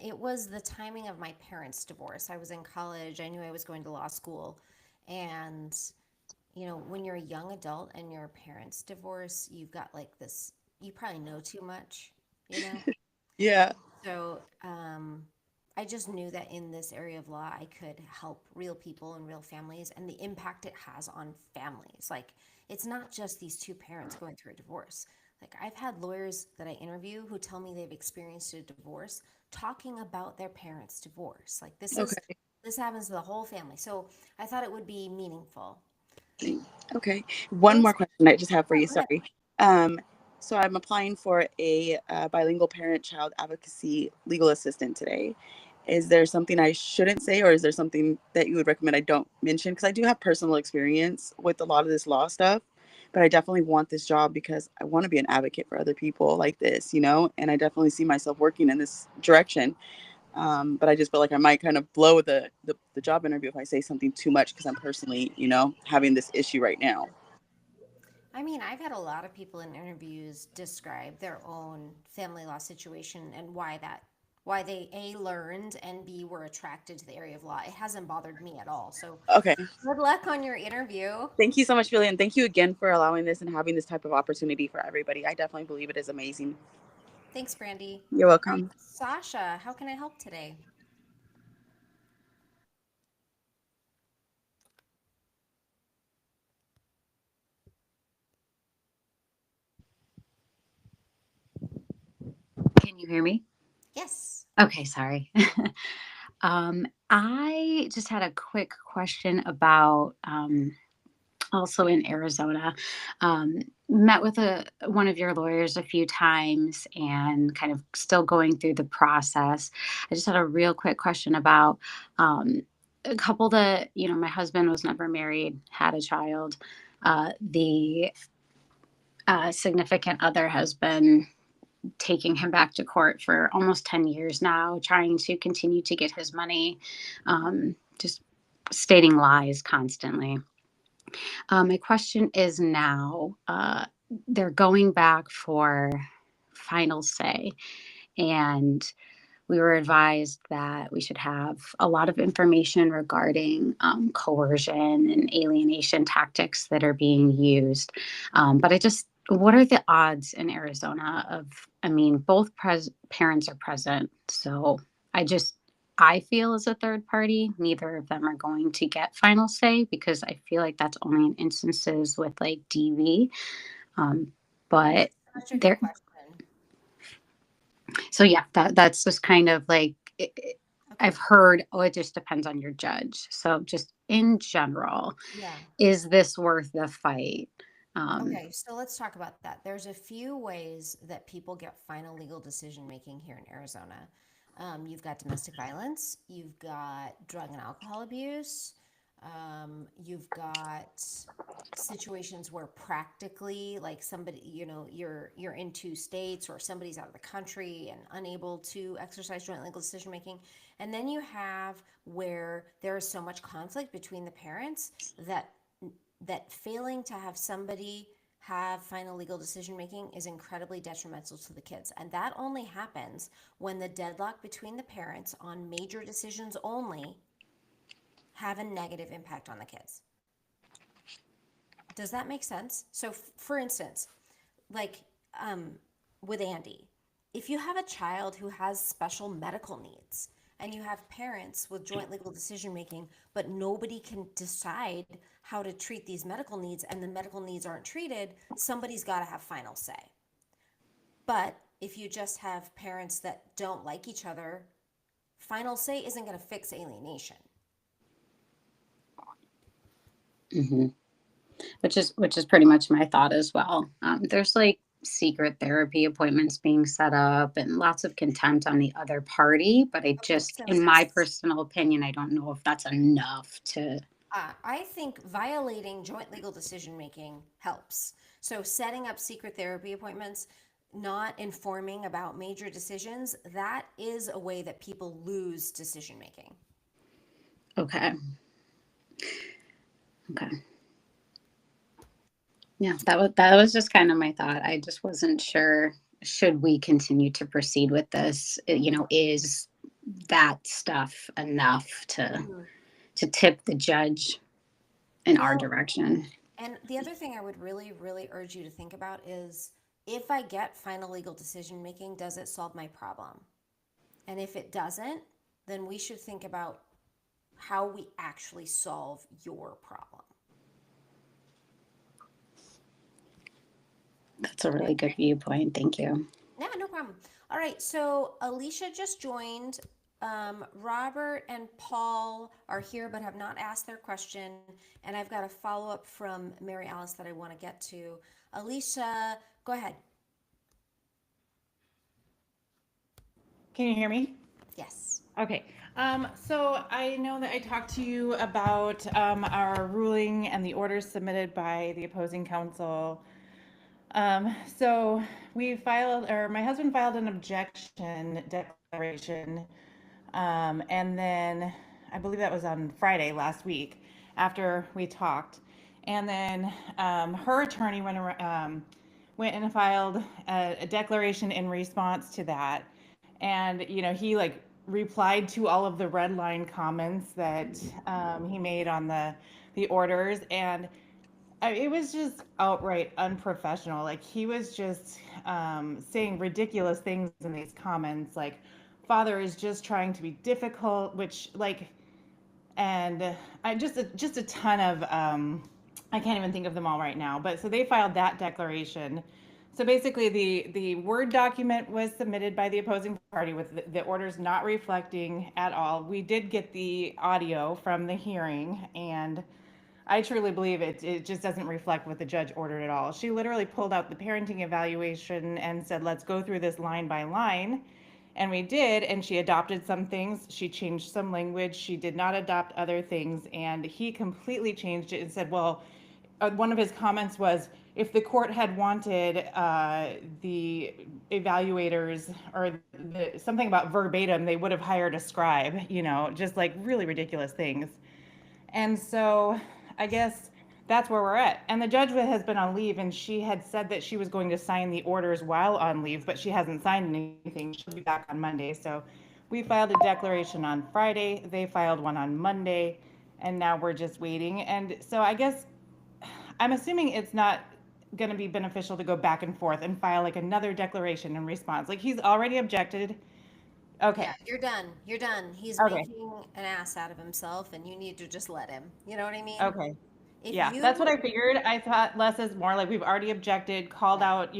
It was the timing of my parents' divorce. I was in college. I knew I was going to law school. And, when you're a young adult and your parents divorce, you've got like this, you probably know too much, you know? Yeah. So I just knew that in this area of law, I could help real people and real families and the impact it has on families. Like, it's not just these two parents going through a divorce. Like, I've had lawyers that I interview who tell me they've experienced a divorce talking about their parents' divorce. Like, Okay. this happens to the whole family. So I thought it would be meaningful. Okay. One Thanks. more question I just have for Oh, you. go ahead. Sorry. So I'm applying for a bilingual parent-child advocacy legal assistant today. Is there something I shouldn't say, or is there something that you would recommend I don't mention? Because I do have personal experience with a lot of this law stuff, but I definitely want this job because I want to be an advocate for other people like this, and I definitely see myself working in this direction. But I just feel like I might kind of blow the job interview if I say something too much because I'm personally, having this issue right now. I mean, I've had a lot of people in interviews describe their own family law situation and why they A, learned, and B, were attracted to the area of law. It hasn't bothered me at all. So Okay. good luck on your interview. Thank you so much, Julie. And thank you again for allowing this and having this type of opportunity for everybody. I definitely believe it is amazing. Thanks, Brandy. You're All right, welcome. Sasha, how can I help today? Can you hear me? Yes. Okay, sorry. I just had a quick question about also in Arizona. Met with one of your lawyers a few times and kind of still going through the process. I just had a real quick question about a couple that, my husband was never married, had a child. The significant other has been taking him back to court for almost 10 years now, trying to continue to get his money, just stating lies constantly. My question is now, they're going back for final say, and we were advised that we should have a lot of information regarding coercion and alienation tactics that are being used. What are the odds in Arizona of, both parents are present. So I feel as a third party, neither of them are going to get final say because I feel like that's only in instances with like DV. But Such a good there, question. so yeah, that's just kind of like, Okay. I've heard, it just depends on your judge. So just in general, Yeah. is this worth the fight? Okay, so let's talk about that. There's a few ways that people get final legal decision making here in Arizona. You've got domestic violence, you've got drug and alcohol abuse, you've got situations where practically, like somebody, you're in two states or somebody's out of the country and unable to exercise joint legal decision making. And then you have where there is so much conflict between the parents that failing to have somebody have final legal decision making is incredibly detrimental to the kids. And that only happens when the deadlock between the parents on major decisions only have a negative impact on the kids. Does that make sense? So, for instance, like with Andy, if you have a child who has special medical needs and you have parents with joint legal decision making, but nobody can decide how to treat these medical needs and the medical needs aren't treated, somebody's got to have final say. But if you just have parents that don't like each other, final say isn't going to fix alienation. Mm-hmm. Which is pretty much my thought as well. There's like secret therapy appointments being set up and lots of contempt on the other party, but in my personal opinion, I don't know if that's enough to. I think violating joint legal decision making helps. So setting up secret therapy appointments, not informing about major decisions, that is a way that people lose decision making. Okay. Yeah, that was just kind of my thought. I just wasn't sure, should we continue to proceed with this? Is that stuff enough to tip the judge in our direction? And the other thing I would really, really urge you to think about is, if I get final legal decision making, does it solve my problem? And if it doesn't, then we should think about how we actually solve your problem. That's a really good viewpoint. Thank you. Yeah, no problem. All right, so Alicia just joined. Robert and Paul are here but have not asked their question. And I've got a follow-up from Mary Alice that I want to get to. Alicia, go ahead. Can you hear me? Yes. Okay. So I know that I talked to you about our ruling and the orders submitted by the opposing counsel. So my husband filed an objection declaration. And then I believe that was on Friday last week after we talked. And then her attorney went and filed a declaration in response to that. And, he replied to all of the red line comments that he made on the orders. And it was just outright unprofessional. Like, he was just saying ridiculous things in these comments, like, father is just trying to be difficult, which and I just a ton of I can't even think of them all right now. But so they filed that declaration. So basically, the Word document was submitted by the opposing party with the orders not reflecting at all. We did get the audio from the hearing, and I truly believe it just doesn't reflect what the judge ordered at all. She literally pulled out the parenting evaluation and said, let's go through this line by line. And we did, and she adopted some things. She changed some language. She did not adopt other things. And he completely changed it and said, well, one of his comments was, if the court had wanted the evaluators or something about verbatim, they would have hired a scribe, just like really ridiculous things. And so I guess that's where we're at. And the judge has been on leave, and she had said that she was going to sign the orders while on leave, but she hasn't signed anything. She'll be back on Monday. So we filed a declaration on Friday. They filed one on Monday, and now we're just waiting. And so I guess I'm assuming it's not going to be beneficial to go back and forth and file like another declaration in response. Like he's already objected. Okay. Yeah, you're done. You're done. He's Okay. making an ass out of himself, and you need to just let him. You know what I mean? Okay. If Yeah, you, that's what I figured. I thought less is more. Like we've already objected, called Yeah. out,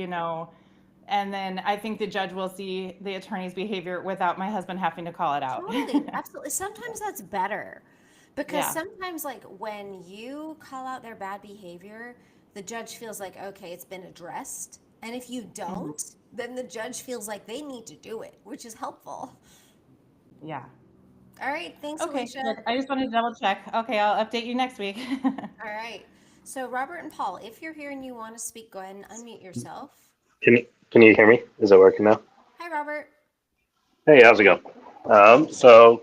and then I think the judge will see the attorney's behavior without my husband having to call it out. Totally, absolutely. Sometimes that's better because Yeah. sometimes, like, when you call out their bad behavior, the judge feels like, okay, it's been addressed. And if you don't, then the judge feels like they need to do it, which is helpful. Yeah. All right. Thanks, Okay. Alicia. Good. I just wanted to double check. Okay, I'll update you next week. All right. So, Robert and Paul, if you're here and you want to speak, go ahead and unmute yourself. Can you hear me? Is it working now? Hi, Robert. Hey, how's it going? So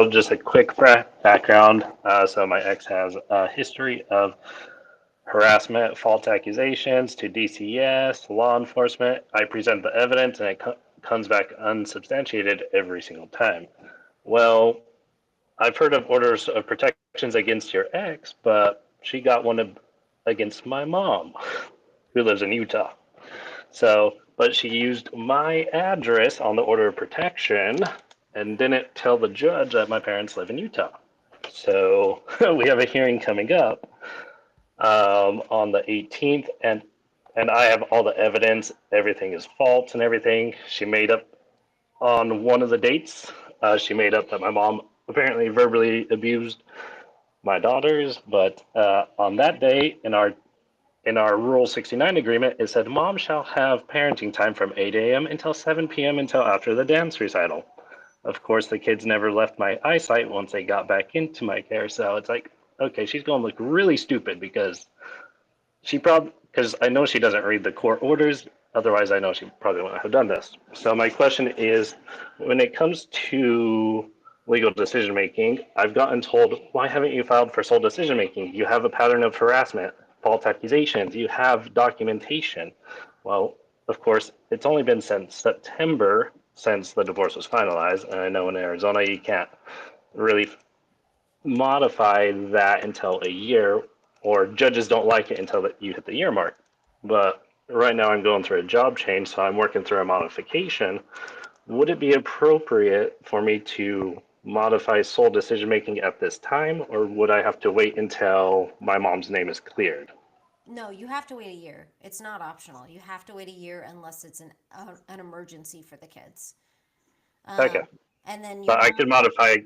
just a quick background. So my ex has a history of harassment, false accusations to DCS, law enforcement. I present the evidence and it comes back unsubstantiated every single time. Well, I've heard of orders of protections against your ex, but she got one against my mom, who lives in Utah. So, but she used my address on the order of protection and didn't tell the judge that my parents live in Utah. So we have a hearing coming up on the 18th, and I have all the evidence. Everything is false and everything. She made up on one of the dates. She made up that my mom apparently verbally abused my daughters, but on that day in our Rule 69 agreement, it said mom shall have parenting time from 8 a.m. until 7 p.m. until after the dance recital. Of course, the kids never left my eyesight once they got back into my care. So it's like, okay, she's going to look really stupid because because I know she doesn't read the court orders. Otherwise, I know she probably wouldn't have done this. So my question is, when it comes to legal decision making, I've gotten told, why haven't you filed for sole decision making? You have a pattern of harassment, false accusations, you have documentation. Well, of course, it's only been since September since the divorce was finalized, and I know in Arizona you can't really modify that until a year, or judges don't like it until you hit the year mark. But right now I'm going through a job change, so I'm working through a modification. Would it be appropriate for me to modify sole decision making at this time, or would I have to wait until my mom's name is cleared? No, you have to wait a year. It's not optional. You have to wait a year unless it's an emergency for the kids. Okay. And then you But I have, could modify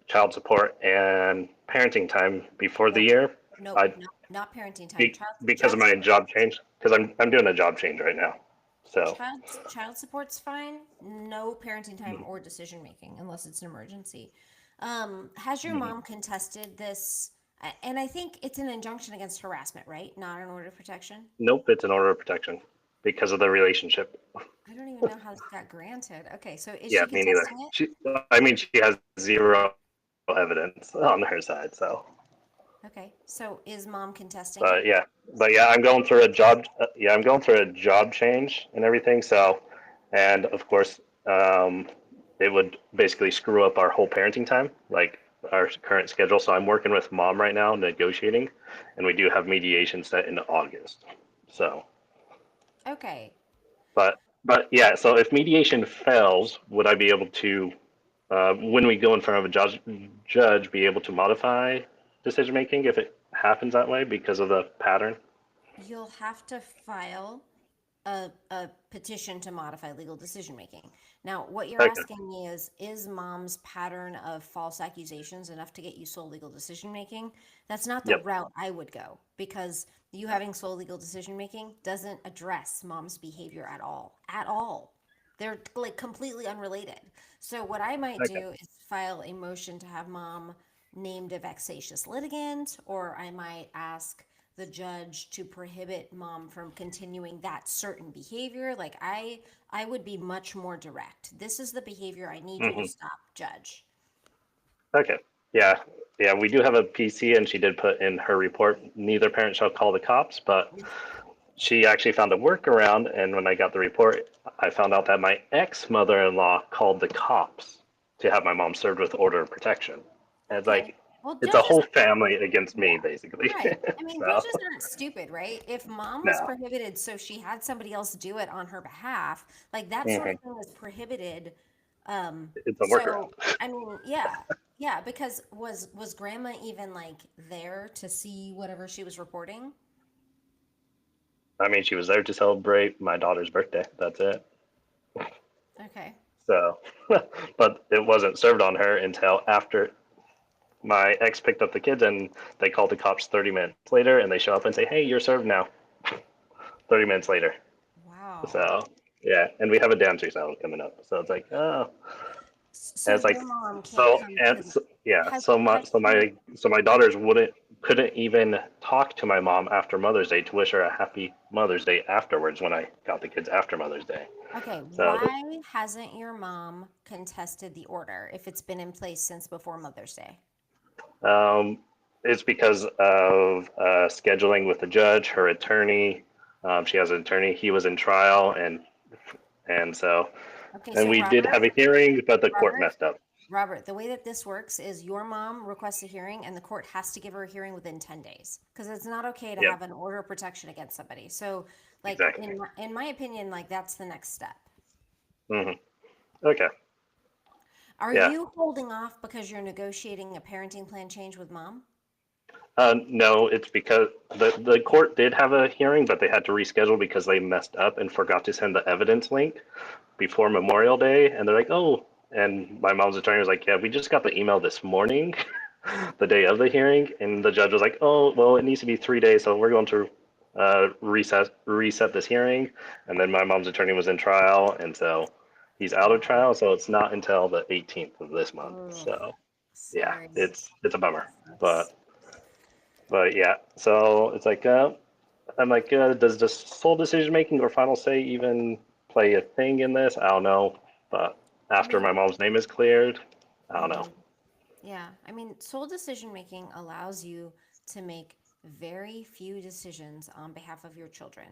child support and parenting time before the year. no, I not parenting time. because of my job change. Because I'm doing a job change right now. So Child support's fine. No parenting time or decision making unless it's an emergency. Has your mom contested this? And I think it's an injunction against harassment, right? Not an order of protection. nope, it's an order of protection because of the relationship. I don't even know how this got granted. Okay, so is Yeah, she me neither. contesting it? I mean, she has zero evidence on her side. So, Okay, so is mom contesting but it? yeah, I'm going through a job. Yeah, I'm going through a job change and everything. So, and of course, it would basically screw up our whole parenting time, like our current schedule. So I'm working with mom right now, negotiating, and we do have mediation set in August. So, Okay. but yeah, so if mediation fails, would I be able to, when we go in front of a judge, be able to modify decision making if it happens that way because of the pattern? You'll have to file a petition to modify legal decision making. Now, what you're Okay. asking me is mom's pattern of false accusations enough to get you sole legal decision making? That's not the Yep. route I would go because you having sole legal decision making doesn't address mom's behavior at all. At all. They're like completely unrelated. So what I might Okay. do is file a motion to have mom named a vexatious litigant, or I might ask the judge to prohibit mom from continuing that certain behavior. Like I would be much more direct. This is the behavior I need you to Hmm. stop, judge. Okay. Yeah. Yeah. We do have a PC, and she did put in her report, neither parent shall call the cops, but she actually found a workaround. And when I got the report, I found out that my ex mother-in-law called the cops to have my mom served with order of protection. And it's Okay. like, Well, it's a judges, whole family against me, yeah, basically. right. I mean, So, judges aren't stupid, right? If mom was no. prohibited, so she had somebody else do it on her behalf, like that sort Hmm. of thing is prohibited. It's a workaround. So I mean, yeah, yeah, because was grandma even like there to see whatever she was reporting? I mean, she was there to celebrate my daughter's birthday. That's it. Okay. So, but it wasn't served on her until after my ex picked up the kids, and they called the cops 30 minutes later, and they show up and say, "Hey, you're served now." 30 minutes later. Wow. So, yeah, and we have a dance recital coming up. So it's like, oh, and So it's like, your mom can't so come and to the, so, yeah, has so my has she, daughters couldn't even talk to my mom after Mother's Day to wish her a happy Mother's Day afterwards when I got the kids after Mother's Day. okay, So why hasn't your mom contested the order if it's been in place since before Mother's Day? um, it's because of scheduling with the judge, her attorney. She has an attorney. He was in trial, and so Okay, and so we did have a hearing, but the court Robert, messed up. Robert, the way that this works is your mom requests a hearing and the court has to give her a hearing within 10 days because it's not okay to Yeah, have an order of protection against somebody. So, like exactly. in my opinion, like that's the next step. Hmm. Okay. Are Yeah. you holding off because you're negotiating a parenting plan change with mom? No, it's because the court did have a hearing, but they had to reschedule because they messed up and forgot to send the evidence link before Memorial Day. And they're like, oh, and my mom's attorney was like, yeah, we just got the email this morning, the day of the hearing. And the judge was like, oh, well, it needs to be 3 days. So we're going to reset this hearing. And then my mom's attorney was in trial. And so he's out of trial. So it's not until the 18th of this month. Oh, So yeah, sorry. it's a bummer, Sucks. but yeah, so it's like, I'm like, does the sole decision making or final say even play a thing in this? I don't know. But I after mean, my mom's name is cleared, I don't know. mhm. Yeah, I mean, sole decision making allows you to make very few decisions on behalf of your children.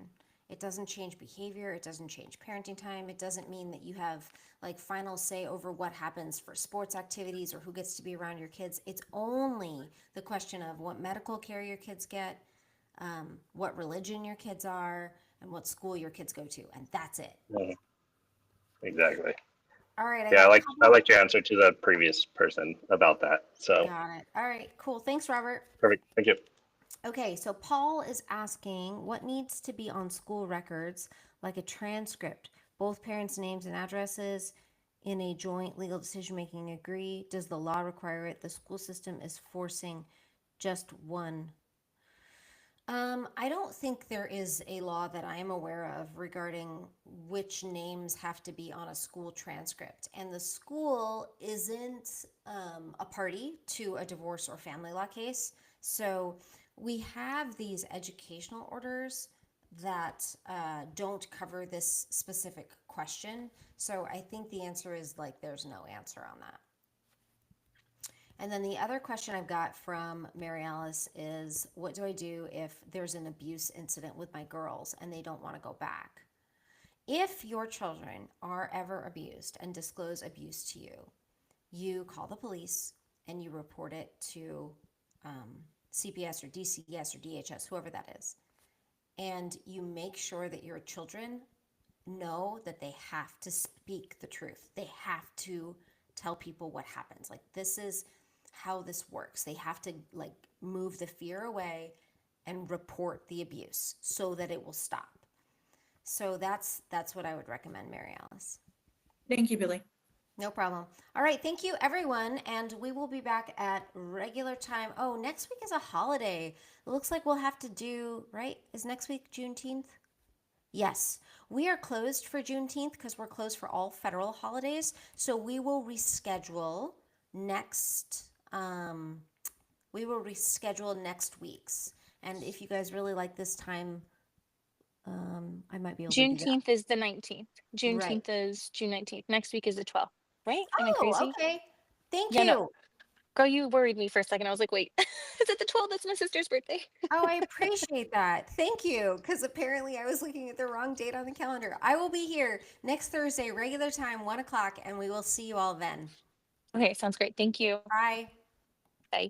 It doesn't change behavior, it doesn't change parenting time, it doesn't mean that you have like final say over what happens for sports activities or who gets to be around your kids. It's only the question of what medical care your kids get, what religion your kids are, and what school your kids go to, and that's it. Mhm. Exactly. All right, I Yeah, got a I couple. liked your answer to the previous person about that. So Got it. All right, cool. Thanks, Robert. perfect. Thank you. Okay, so Paul is asking what needs to be on school records, like a transcript, both parents' names and addresses in a joint legal decision making agree. Does the law require it? The school system is forcing just one. I don't think there is a law that I am aware of regarding which names have to be on a school transcript. And the school isn't a party to a divorce or family law case. So we have these educational orders that don't cover this specific question. So I think the answer is like there's no answer on that. And then the other question I've got from Mary Alice is, what do I do if there's an abuse incident with my girls and they don't want to go back? If your children are ever abused and disclose abuse to you, you call the police and you report it to CPS or DCS or DHS, whoever that is. And you make sure that your children know that they have to speak the truth. They have to tell people what happens. Like, this is how this works. They have to like move the fear away and report the abuse so that it will stop. So that's what I would recommend, Mary Alice. Thank you, Billy. No problem. All right, thank you everyone, and we will be back at regular time. Oh, next week is a holiday. It looks like we'll have to do, right? Is next week Juneteenth? Yes, we are closed for Juneteenth because we're closed for all federal holidays. So we will reschedule next. We will reschedule next week's. And if you guys really like this time, I might be able to do that. Juneteenth is the 19th. Right. Juneteenth is June 19th. Next week is the 12th, right? Am I Oh, crazy? okay. Thank Yeah, no. you. Girl, you worried me for a second. I was like, wait, is it the 12th? That's my sister's birthday. Oh, I appreciate that. Thank you. Because apparently I was looking at the wrong date on the calendar. I will be here next Thursday, regular time, 1 o'clock, and we will see you all then. Okay, sounds great. Thank you. Bye. Bye.